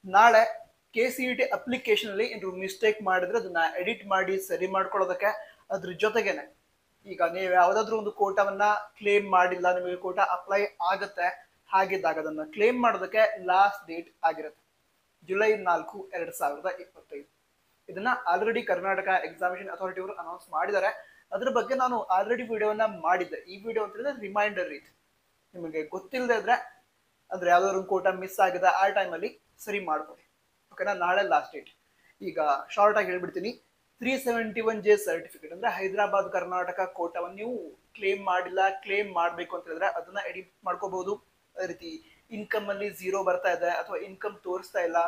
ನಾಳೆ KCET application ಅಲ್ಲಿ ಏನಾದ್ರು ಮಿಸ್ಟೇಕ್ ಮಾಡಿದ್ರೆ ಅದನ್ನ ಎಡಿಟ್ ಮಾಡಿ ಸರಿ ಮಾಡ್ಕೊಳ್ಳೋದಕ್ಕೆ, ಅದ್ರ ಜೊತೆಗೇನೆ ಈಗ ನೀವು ಯಾವ್ದಾದ್ರು ಒಂದು ಕೋಟಾವನ್ನ ಕ್ಲೇಮ್ ಮಾಡಿಲ್ಲ, ನಿಮಗೆ ಕೋಟಾ ಅಪ್ಲೈ ಆಗತ್ತೆ, ಹಾಗಿದ್ದಾಗ ಅದನ್ನ ಕ್ಲೇಮ್ ಮಾಡೋದಕ್ಕೆ ಲಾಸ್ಟ್ ಡೇಟ್ ಆಗಿರುತ್ತೆ ಜುಲೈ 4, 2025. ಇದನ್ನ ಆಲ್ರೆಡಿ ಕರ್ನಾಟಕ ಎಕ್ಸಾಮಿನೇಷನ್ ಅಥಾರಿಟಿ ಅವರು ಅನೌನ್ಸ್ ಮಾಡಿದ್ದಾರೆ. ಅದ್ರ ಬಗ್ಗೆ ನಾನು ಆಲ್ರೆಡಿ ವಿಡಿಯೋನ ಮಾಡಿದ್ದೆ. ಈ ವಿಡಿಯೋ ಅಂತ ಹೇಳಿದ್ರೆ ರಿಮೈಂಡರ್ ರೀತಿ, ನಿಮಗೆ ಗೊತ್ತಿಲ್ಲದೆ ಇದ್ರೆ ಅಂದ್ರೆ ಯಾವ್ದಾದ್ರು ಒಂದು ಕೋಟಾ ಮಿಸ್ ಆಗಿದೆ ಆ ಟೈಮಲ್ಲಿ ಸರಿ ಮಾಡ್ಕೊಳ್ಳಿ. ಓಕೆನಾ? ನಾಳೆ ಲಾಸ್ಟ್ ಡೇಟ್. ಈಗ ಶಾರ್ಟ್ ಆಗಿ ಹೇಳ್ಬಿಡ್ತೀನಿ. 371J ಸರ್ಟಿಫಿಕೇಟ್ ಅಂದ್ರೆ ಹೈದರಾಬಾದ್ ಕರ್ನಾಟಕ ಕೋಟಾವನ್ನು ನೀವು ಕ್ಲೇಮ್ ಮಾಡಿಲ್ಲ, ಕ್ಲೇಮ್ ಮಾಡಬೇಕು ಅಂತ ಹೇಳಿದ್ರೆ ಅದನ್ನ ಎಡಿಟ್ ಮಾಡ್ಕೋಬಹುದು. ಅದೇ ರೀತಿ ಇನ್ಕಮ್ ಅಲ್ಲಿ 0 ಬರ್ತಾ ಇದೆ ಅಥವಾ ಇನ್ಕಮ್ ತೋರಿಸ್ತಾ ಇಲ್ಲ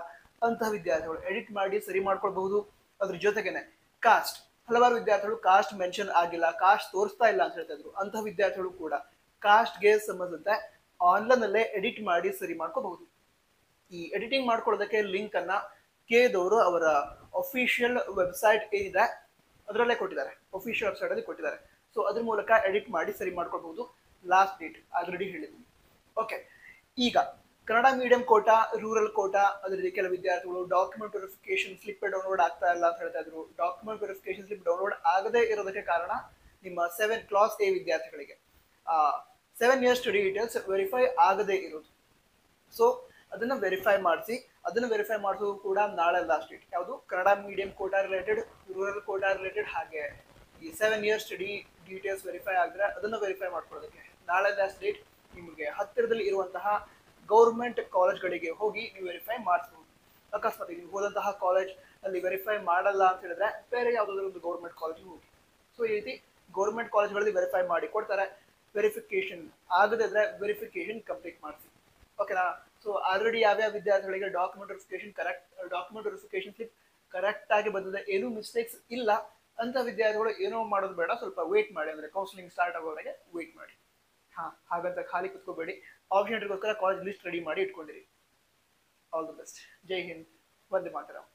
ಅಂತಹ ವಿದ್ಯಾರ್ಥಿಗಳು ಎಡಿಟ್ ಮಾಡಿ ಸರಿ ಮಾಡ್ಕೊಳ್ಬಹುದು. ಅದ್ರ ಜೊತೆಗೇನೆ ಕಾಸ್ಟ್, ಹಲವಾರು ವಿದ್ಯಾರ್ಥಿಗಳು ಕಾಸ್ಟ್ ಮೆನ್ಷನ್ ಆಗಿಲ್ಲ, ಕಾಸ್ಟ್ ತೋರಿಸ್ತಾ ಇಲ್ಲ ಅಂತ ಹೇಳ್ತಾ ಇದ್ರು. ಅಂತಹ ವಿದ್ಯಾರ್ಥಿಗಳು ಕೂಡ ಕಾಸ್ಟ್ಗೆ ಸಂಬಂಧಿಸಿದಂತೆ ಆನ್ಲೈನ್ ಅಲ್ಲೇ ಎಡಿಟ್ ಮಾಡಿ ಸರಿ ಮಾಡ್ಕೋಬಹುದು. ಈ ಎಡಿಟಿಂಗ್ ಮಾಡ್ಕೊಳ್ಳೋದಕ್ಕೆ ಲಿಂಕ್ ಅನ್ನ ಕೇದವರು ಅವರ ಅಫಿಷಿಯಲ್ ವೆಬ್ಸೈಟ್ ಏನಿದೆ ಅದರಲ್ಲೇ ಕೊಟ್ಟಿದ್ದಾರೆ, ಅಫಿಷಿಯಲ್ ವೆಬ್ಸೈಟ್ ಅಲ್ಲಿ ಕೊಟ್ಟಿದ್ದಾರೆ. ಸೊ ಅದ್ರ ಮೂಲಕ ಎಡಿಟ್ ಮಾಡಿ ಸರಿ ಮಾಡ್ಕೊಳ್ಬಹುದು. ಲಾಸ್ಟ್ ಡೇಟ್ ಆಲ್ರೆಡಿ ಹೇಳಿದ್ದೀನಿ. ಓಕೆ, ಈಗ ಕನ್ನಡ ಮೀಡಿಯಂ ಕೋಟಾ, ರೂರಲ್ ಕೋಟಾ, ಅದರಲ್ಲಿ ಕೆಲವು ವಿದ್ಯಾರ್ಥಿಗಳು ಡಾಕ್ಯುಮೆಂಟ್ ವೆರಿಫಿಕೇಶನ್ ಸ್ಲಿಪ್ ಡೌನ್ಲೋಡ್ ಆಗ್ತಾ ಇಲ್ಲ ಅಂತ ಹೇಳ್ತಾ ಇದ್ರು. ಡಾಕ್ಯುಮೆಂಟ್ ವೆರಿಫಿಕೇಶನ್ ಸ್ಲಿಪ್ ಡೌನ್ಲೋಡ್ ಆಗದೇ ಇರೋದಕ್ಕೆ ಕಾರಣ ನಿಮ್ಮ 7 ಕ್ಲಾಸ್ ಎ ವಿದ್ಯಾರ್ಥಿಗಳಿಗೆ 7 ಇಯರ್ಸ್ ಸ್ಟಡಿ ಡೀಟೇಲ್ಸ್ ವೆರಿಫೈ ಆಗದೇ ಇರೋದು. ಸೊ ಅದನ್ನ ವೆರಿಫೈ ಮಾಡಿಸಿ, ಅದನ್ನ ವೆರಿಫೈ ಮಾಡಿಸೋದು ಕೂಡ ನಾಳೆ ಲಾಸ್ಟ್ ಡೇಟ್. ಯಾವುದು? Kannada medium quota related, rural quota related, ಹಾಗೆ ಈ 7 ಇಯರ್ಸ್ ಸ್ಟಡಿ ಡೀಟೇಲ್ಸ್ ವೆರಿಫೈ ಆಗಿದ್ರೆ ಅದನ್ನ ವೆರಿಫೈ ಮಾಡ್ಕೊಳ್ಳೋದಕ್ಕೆ ನಾಳೆ ಲಾಸ್ಟ್ ಡೇಟ್. ನಿಮಗೆ ಹತ್ತಿರದಲ್ಲಿ ಇರುವಂತಹ ಗೌರ್ಮೆಂಟ್ ಕಾಲೇಜ್ಗಳಿಗೆ ಹೋಗಿ ನೀವು ವೆರಿಫೈ ಮಾಡಿಸ್ಬೋದು. ಅಕಸ್ಮಾತ್ ನೀವು ಹೋದಂತಹ ಕಾಲೇಜ್ ಅಲ್ಲಿ ವೆರಿಫೈ ಮಾಡಲ್ಲ ಅಂತ ಹೇಳಿದ್ರೆ ಬೇರೆ ಯಾವುದಾದ್ರೂ ಒಂದು ಗೌರ್ಮೆಂಟ್ ಕಾಲೇಜ್ಗೆ ಹೋಗಿ. ಸೊ ಈ ರೀತಿ ಗೌರ್ಮೆಂಟ್ ಕಾಲೇಜ್ಗಳಲ್ಲಿ ವೆರಿಫೈ ಮಾಡಿ ಕೊಡ್ತಾರೆ. ವೆರಿಫಿಕೇಶನ್ ಆಗದೇ ಇದ್ರೆ ವೆರಿಫಿಕೇಶನ್ ಕಂಪ್ಲೀಟ್ ಮಾಡಿಸಿ. ಓಕೆನಾ? ಸೊ ಆಲ್ರೆಡಿ ಯಾವ್ಯಾವ ವಿದ್ಯಾರ್ಥಿಗಳಿಗೆ ಡಾಕ್ಯುಮೆಂಟ್ ವೆರಿಫಿಕೇಶನ್ ಸ್ಲಿಪ್ ಕರೆಕ್ಟ್ ಆಗಿ ಬಂದಿದೆ, ಏನೂ ಮಿಸ್ಟೇಕ್ಸ್ ಇಲ್ಲ ಅಂತ ವಿದ್ಯಾರ್ಥಿಗಳು ಏನೋ ಮಾಡೋದು ಬೇಡ, ಸ್ವಲ್ಪ ವೇಟ್ ಮಾಡಿ. ಅಂದ್ರೆ ಕೌನ್ಸಿಲಿಂಗ್ ಸ್ಟಾರ್ಟ್ ಆಗೋವರೆಗೆ ವೇಟ್ ಮಾಡಿ. ಹಾಗಂತ ಖಾಲಿ ಕುತ್ಕೋಬೇಡಿ. ಆಪ್ಷನ್ ಕಾಲೇಜ್ ಲಿಸ್ಟ್ ರೆಡಿ ಮಾಡಿ ಇಟ್ಕೊಂಡಿರಿ. All the best. Jai Hind, Vande Mataram.